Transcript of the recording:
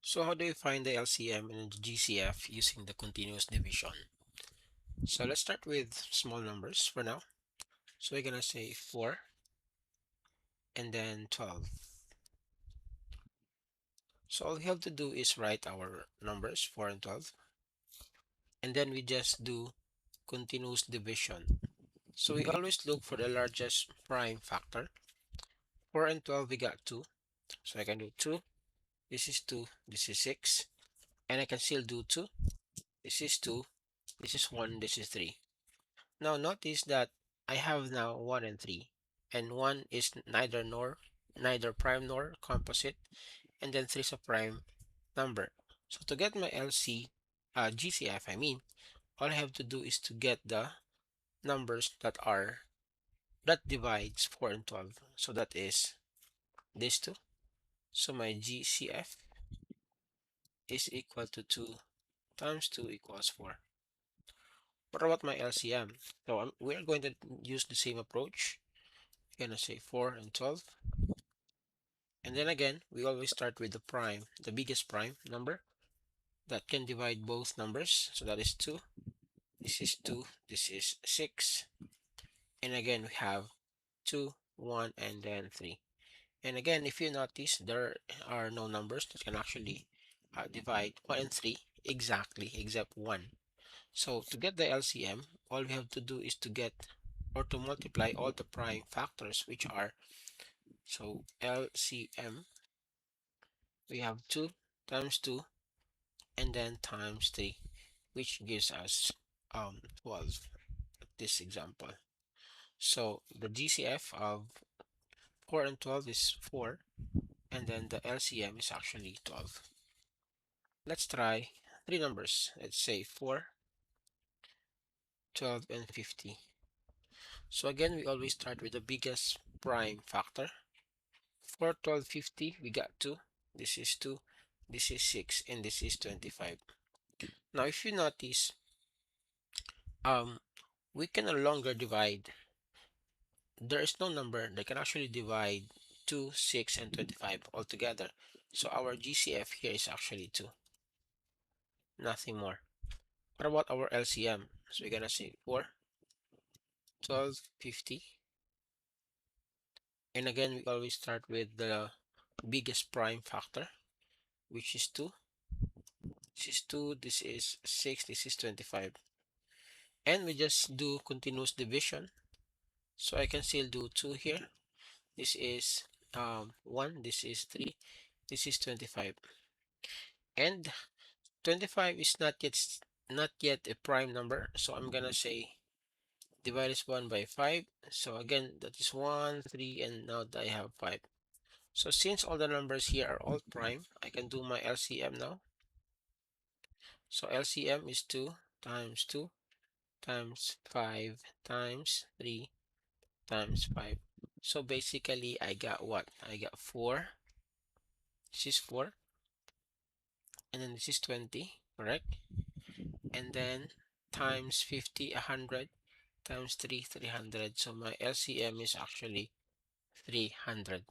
So how do you find the LCM and the GCF using the continuous division? So let's start with small numbers for now. So we're gonna say 4 and then 12. So all we have to do is write our numbers 4 and 12, and then we just do continuous division. So we always look for the largest prime factor. 4 and 12 we got 2. So I can do 2. This is 2. This is 6. And I can still do 2. This is 2. This is 1. This is 3. Now notice that I have now 1 and 3, and 1 is neither prime nor composite, and then 3 is a prime number. So to get my GCF, all I have to do is to get the numbers that divides 4 and 12. So that is these two. So my GCF is equal to 2 times 2 equals 4. What about my LCM? So we're going to use the same approach. I'm gonna say 4 and 12. And then again, we always start with the biggest prime number that can divide both numbers. So that is 2. This is 2. This is 6. And again, we have 2, 1, and then 3. And again, if you notice, there are no numbers that can actually divide 1 and 3 exactly, except 1. So to get the LCM, all we have to do is to get or to multiply all the prime factors, which are, so LCM, we have 2 times 2 and then times 3, which gives us 12, this example. So the GCF of 4 and 12 is 4, and then the LCM is actually 12. Let's try three numbers. Let's say 4, 12, and 50. So again, we always start with the biggest prime factor. 4, 12, 50, we got 2. This is 2, this is 6, and this is 25. Now, if you notice, um, we can no longer divide. There is no number that can actually divide 2, 6, and 25 altogether. So our GCF here is actually 2, nothing more. What about our LCM? So we're gonna say 4, 12, 50. And again, we always start with the biggest prime factor, which is 2. This is 2, this is 6, this is 25. And we just do continuous division. So I can still do 2 here. This is 1, this is 3, this is 25. And 25 is not yet a prime number, so I'm gonna say divide this one by 5. So again, that is 1, 3, and now I have 5. So since all the numbers here are all prime, I can do my LCM now. So LCM is 2 times 2 times 5 times 3 times 5. So basically, I got what? I got 4. This is 4. And then this is 20, correct? And then times 50, 100, times 3, 300. So my LCM is actually 300.